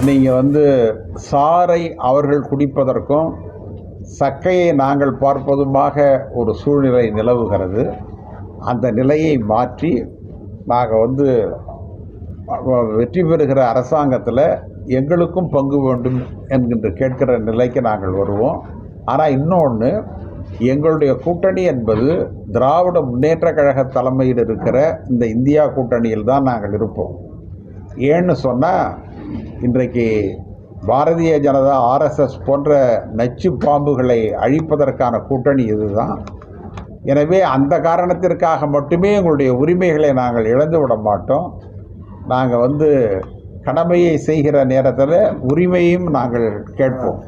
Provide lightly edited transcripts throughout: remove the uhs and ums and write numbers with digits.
நீங்கள் சாறை அவர்கள் குடிப்பதற்கும் சக்கையை நாங்கள் பார்ப்பதுமாக ஒரு சூழ்நிலை நிலவுகிறது. அந்த நிலையை மாற்றி நாங்கள் வெற்றி பெறுகிற அரசாங்கத்தில் எங்களுக்கும் பங்கு வேண்டும் என்கின்ற கேட்கிற நிலைக்கு நாங்கள் வருவோம். ஆனால் இன்னொன்று, எங்களுடைய கூட்டணி என்பது திராவிட முன்னேற்ற கழக தலைமையில் இருக்கிற இந்த இந்தியா கூட்டணியில் தான் நாங்கள் இருப்போம். ஏன்னு சொன்னால், இன்றைக்கு பாரதிய ஜனதா, ஆர்எஸ்எஸ் போன்ற நச்சு பாம்புகளை அழிப்பதற்கான கூட்டணி இதுதான். எனவே அந்த காரணத்திற்காக மட்டுமே எங்களுடைய உரிமைகளை நாங்கள் இழந்து விட மாட்டோம். நாங்கள் கடமையை செய்கிற நேரத்தில் உரிமையும் நாங்கள் கேட்போம்.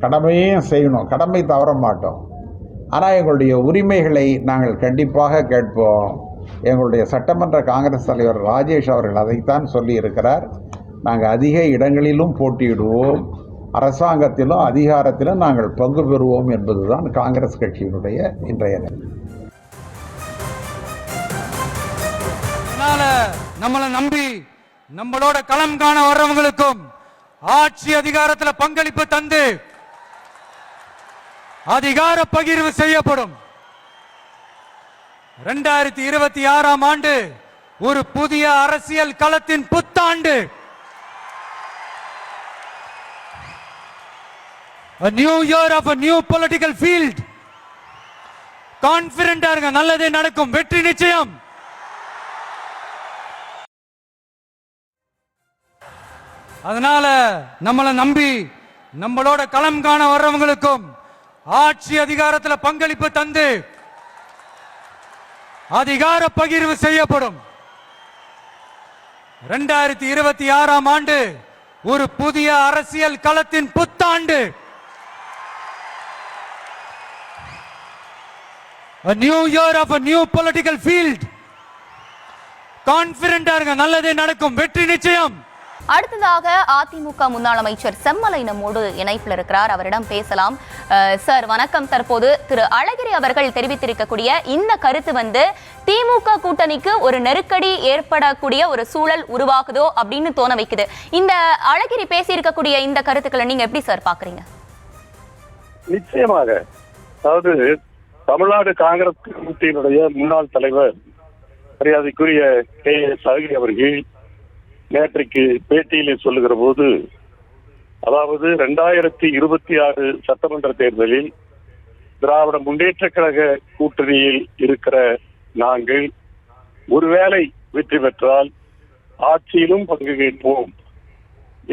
கடமையும் செய்யணும், கடமை தவற மாட்டோம். ஆனால் எங்களுடைய உரிமைகளை நாங்கள் கண்டிப்பாக கேட்போம். எங்களுடைய சட்டமன்ற காங்கிரஸ் தலைவர் ராஜேஷ் அவர்கள் அதைத்தான் சொல்லி இருக்கிறார். நாங்கள் அதிக இடங்களிலும் போட்டியிடுவோம், அரசாங்கத்திலும் அதிகாரத்திலும் நாங்கள் பங்கு பெறுவோம் என்பதுதான் காங்கிரஸ் கட்சியினுடைய இன்றைய நிலை. நம்மளை நம்பி நம்மளோட களம் காண வர்றவங்களுக்கும் ஆட்சி அதிகாரத்தில் பங்களிப்பு தந்து அதிகார பகிர்வு செய்யப்படும். 2026ஆம் ஆண்டு ஒரு புதிய அரசியல் களத்தின் புத்தாண்டு. A new year of a new political field. கான்ஃபிடென்ட்டா இருங்க, நல்லதே நடக்கும், வெற்றி நிச்சயம். அதனால நம்மளை நம்பி நம்மளோட களம் காண வர்றவங்களுக்கும் ஆட்சி அதிகாரத்தில் பங்களிப்பு தந்து அதிகார பகிர்வு செய்யப்படும். 2026ஆம் ஆண்டு ஒரு புதிய அரசியல் களத்தின் புத்தாண்டு. A new year of a new political field. கான்ஃபிடென்ட்டா இருங்க, நல்லதே நடக்கும், வெற்றி நிச்சயம். அடுத்ததாக அதிமுக முன்னாள் அமைச்சர் செம்மலை நம்மோடு இணைப்பில் இருக்கிறார். அவரிடம் பேசலாம். சார் வணக்கம். தற்போது திரு அழகிரி அவர்கள் தெரிவித்திருக்கக்கூடிய இந்த கருத்து திமுக கூட்டணிக்கு ஒரு நெருக்கடி ஏற்படக்கூடிய ஒரு சூழல் உருவாகுதோ அப்படின்னு தோண வைக்குது. இந்த அழகிரி பேசியிருக்கக்கூடிய இந்த கருத்துக்களை நீங்க எப்படி சார் பாக்குறீங்க? நிச்சயமாக, அதாவது தமிழ்நாடு காங்கிரஸ் கமிட்டியினுடைய முன்னாள் தலைவர் மரியாதைக்குரிய கே.எஸ். அழகிரி அவர்கள் நேற்றைக்கு பேட்டியிலே சொல்லுகிற போது, அதாவது 2026 சட்டமன்ற தேர்தலில் திராவிட முன்னேற்ற கழக கூட்டணியில் இருக்கிற நாங்கள் ஒருவேளை வெற்றி பெற்றால் ஆட்சியிலும் பங்கு கேட்போம்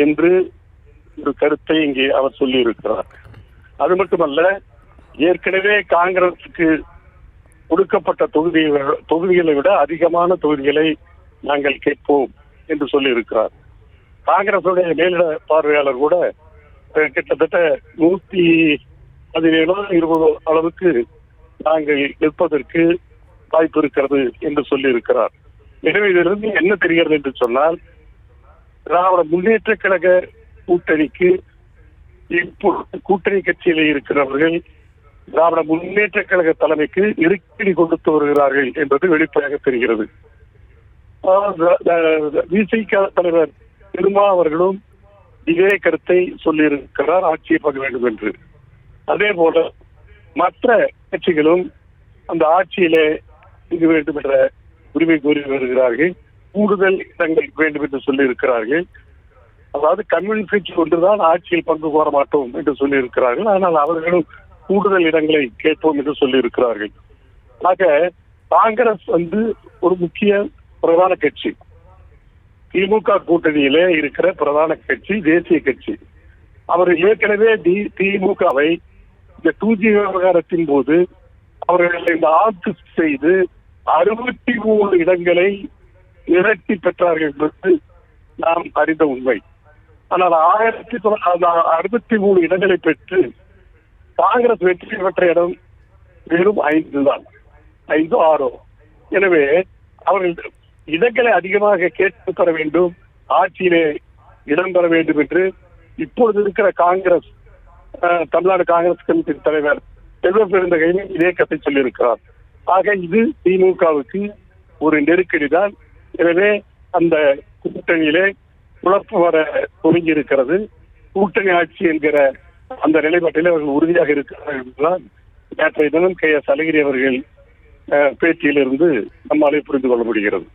என்று ஒரு கருத்தை இங்கே அவர் சொல்லியிருக்கிறார். அது மட்டுமல்ல, ஏற்கனவே காங்கிரசுக்கு கொடுக்கப்பட்ட தொகுதிகளை விட அதிகமான தொகுதிகளை நாங்கள் கேட்போம் என்று சொல்லி இருக்கிறார். காங்கிரசுடைய மேலிட பார்வையாளர் கூட கிட்டத்தட்ட 117-20 அளவுக்கு நாங்கள் நிற்பதற்கு வாய்ப்பு இருக்கிறது என்று சொல்லி இருக்கிறார். எனவே இதிலிருந்து என்ன தெரிகிறது என்று சொன்னால், திராவிட முன்னேற்ற கழக கூட்டணிக்கு இப்போ கூட்டணி கட்சியிலே இருக்கிறவர்கள் திராவிட முன்னேற்ற கழக தலைமைக்கு நெருக்கடி கொடுத்து வருகிறார்கள் என்பது வெளிப்படையாக தெரிகிறது. விசிக தலைவர் திருமா அவர்களும் இதே கருத்தை சொல்லியிருக்கிறார், ஆட்சியை பார்க்க வேண்டும் என்று. அதே போல மற்ற கட்சிகளும் அந்த ஆட்சியிலே இருக்க வேண்டும் என்ற உரிமை கோரி வருகிறார்கள். கூடுதல் இடங்கள் வேண்டும் என்று சொல்லி இருக்கிறார்கள். அதாவது கம்யூனிஸ்ட் கட்சி ஒன்றுதான் ஆட்சியில் பங்கு கோர மாட்டோம் என்று சொல்லி இருக்கிறார்கள். ஆனால் அவர்களும் கூடுதல் இடங்களை கேட்போம் என்று சொல்லி இருக்கிறார்கள். ஆக காங்கிரஸ் ஒரு முக்கிய பிரதான கட்சி, திமுக கூட்டணியிலே இருக்கிற பிரதான கட்சி, தேசிய கட்சி. அவர் ஏற்கனவே திமுகவை இந்த 2G விவகாரத்தின் போது அவர்கள் இந்த ஆட்சி செய்து 63 இடங்களை இரட்டி பெற்றார்கள் என்பது நாம் அறிந்த உண்மை. ஆனால் 63 இடங்களை பெற்று காங்கிரஸ் வெற்றி பெற்ற இடம் வெறும் 5 தான், 5-6. எனவே அவர்கள் இடங்களை அதிகமாக கேட்டு தர வேண்டும், ஆட்சியிலே இடம் பெற வேண்டும் என்று இப்பொழுது இருக்கிற காங்கிரஸ், தமிழ்நாடு காங்கிரஸ் கமிட்டி தலைவர் செல்வ பெருந்தகையும் இதே கதை சொல்லியிருக்கிறார். ஆக இது திமுகவுக்கு ஒரு நெருக்கடி தான். எனவே அந்த கூட்டணியிலே குழப்பம் வர துவங்கி இருக்கிறது. கூட்டணி ஆட்சி என்கிற அந்த நிலைப்பாட்டில் அவர்கள் உறுதியாக இருக்கிறார்கள் என்றுதான் நேற்றைய தினம் KS அழகிரி அவர்கள் பேட்டியிலிருந்து நம்மாலே புரிந்து கொள்ள முடிகிறது.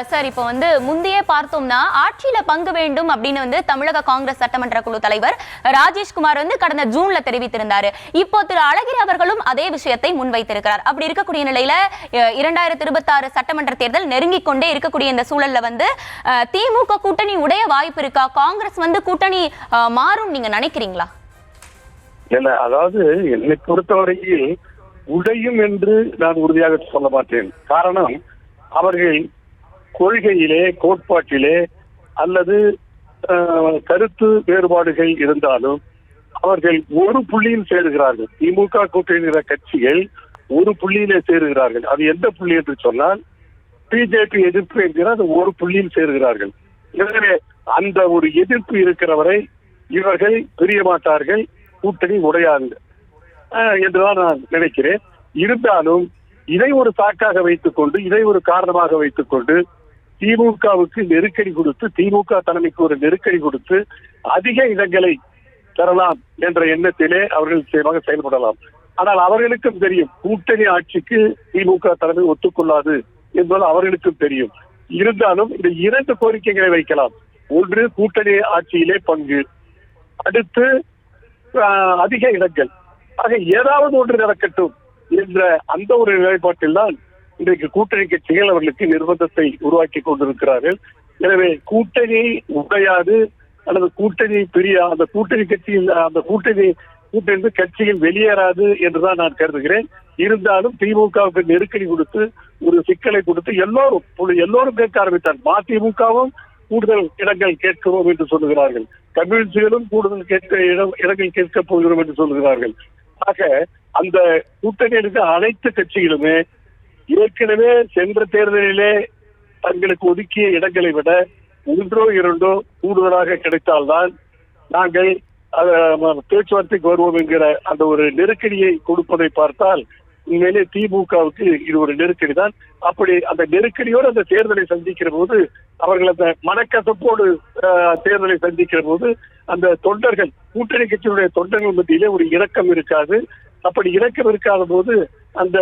சார், இப்போ முந்தையே பார்த்தோம்னா ஆட்சியில பங்கு வேண்டும் அப்படின்னு தமிழக காங்கிரஸ் சட்டமன்ற குழு தலைவர் ராஜேஷ்குமார் கடந்த ஜூன்ல தெரிவித்திருந்தாரு. இப்போ திரு அழகிரி அவர்களும் அதே விஷயத்தை முன்வைத்திருக்கிறார். அப்படி இருக்கக்கூடிய நிலையில 2026 சட்டமன்ற தேர்தல் நெருங்கிக் கொண்டே இருக்கக்கூடிய இந்த சூழல்ல திமுக கூட்டணி உடைய வாய்ப்பு இருக்கா? காங்கிரஸ் கூட்டணி மாறும் நீங்க நினைக்கிறீங்களா? இல்ல, அதாவது என்னை பொறுத்தவரையில் உடையும் என்று நான் உறுதியாக சொல்ல மாட்டேன். காரணம், அவர்கள் கொள்கையிலே, கோட்பாட்டிலே அல்லது கருத்து வேறுபாடுகள் இருந்தாலும் அவர்கள் ஒரு புள்ளியில் சேருகிறார்கள். திமுக கூட்டணி கட்சிகள் ஒரு புள்ளியிலே சேருகிறார்கள். அது எந்த புள்ளி என்று சொன்னால் பிஜேபி எதிர்ப்பு என்கிற அந்த ஒரு புள்ளியில் சேருகிறார்கள். எனவே அந்த ஒரு எதிர்ப்பு இருக்கிறவரை இவர்கள் பிரிய மாட்டார்கள், கூட்டணி உடையாது என்றுதான் நான் நினைக்கிறேன். இருந்தாலும் இதை ஒரு சாக்காக வைத்துக் கொண்டு, இதை ஒரு காரணமாக வைத்துக் கொண்டு திமுகவுக்கு நெருக்கடி கொடுத்து, திமுக தலைமைக்கு ஒரு நெருக்கடி கொடுத்து அதிக இடங்களை தரலாம் என்ற எண்ணத்திலே அவர்கள் நிச்சயமாக செயல்படலாம். ஆனால் அவர்களுக்கும் தெரியும் கூட்டணி ஆட்சிக்கு திமுக தலைமை ஒத்துக்கொள்ளாது என்பது அவர்களுக்கும் தெரியும். இருந்தாலும் இந்த 2 கோரிக்கைகளை வைக்கலாம். ஒன்று, கூட்டணி ஆட்சியிலே பங்கு, அடுத்து அதிக இடங்கள். ஆக ஏதாவது ஒன்று நடக்கட்டும் என்ற அந்த ஒரு நிலைப்பாட்டில் தான் இன்றைக்கு கூட்டணி கட்சிகள் அவர்களுக்கு நிர்பந்தத்தை உருவாக்கி கொண்டிருக்கிறார்கள். எனவே கூட்டணி உடையாது அல்லது கூட்டணி அந்த கூட்டணி கட்சியில் அந்த கூட்டணி கட்சியில் வெளியேறாது என்றுதான் நான் கருதுகிறேன். இருந்தாலும் திமுகவுக்கு நெருக்கடி கொடுத்து, ஒரு சிக்கலை கொடுத்து எல்லோரும் கேட்க ஆரம்பித்தார். மதிமுகவும் கூடுதல் இடங்கள் கேட்கிறோம் என்று சொல்லுகிறார்கள், கம்யூனிஸ்டுகளும் கூடுதல் இடங்கள் கேட்க போகிறோம் என்று சொல்லுகிறார்கள். ஆக அந்த கூட்டணியில் இருக்க அனைத்து கட்சிகளுமே ஏற்கனவே சென்ற தேர்தலிலே தங்களுக்கு ஒதுக்கிய இடங்களை விட 1 or 2 கூடுதலாக கிடைத்தால்தான் நாங்கள் பேச்சுவார்த்தைக்கு வருவோம் என்கிற அந்த ஒரு நெருக்கடியை கொடுப்பதை பார்த்தால் உண்மையிலே திமுகவுக்கு இது ஒரு நெருக்கடி தான். அப்படி அந்த நெருக்கடியோடு அந்த தேர்தலை சந்திக்கிற போது, அவர்கள் அந்த மனக்கசப்போடு தேர்தலை சந்திக்கிற போது அந்த தொண்டர்கள், கூட்டணி கட்சியினுடைய தொண்டர்கள் மத்தியிலே ஒரு இரக்கம் இருக்காது. அப்படி இரக்கம் இருக்காத போது அந்த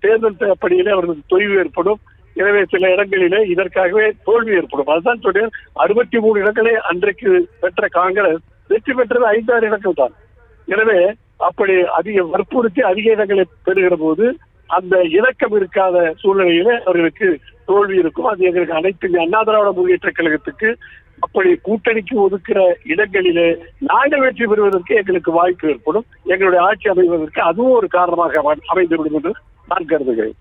தேர்தல் பணியிலே அவர்களுக்கு தொய்வு ஏற்படும். எனவே சில இடங்களிலே இதற்காகவே தோல்வி ஏற்படும். அதுதான் சொன்னேன், 63 இடங்களை அன்றைக்கு பெற்ற காங்கிரஸ் வெற்றி பெற்றது 5-6 இடங்கள் தான். எனவே அப்படி அதிக வற்புறுத்தி அதிக இடங்களை பெறுகிற போது அந்த இலக்கம் இருக்காத சூழ்நிலையிலே அவர்களுக்கு தோல்வி இருக்கும். அது எங்களுக்கு அனைத்து அண்ணா திராவிட முன்னேற்ற கழகத்துக்கு அப்படி கூட்டணிக்கு ஒதுக்குற இடங்களிலே நாங்கள் வெற்றி பெறுவதற்கு எங்களுக்கு வாய்ப்பு ஏற்படும். எங்களுடைய ஆட்சி அமைவதற்கு அதுவும் ஒரு காரணமாக அமைந்துவிடும் என்று நான் கருதுகிறேன்.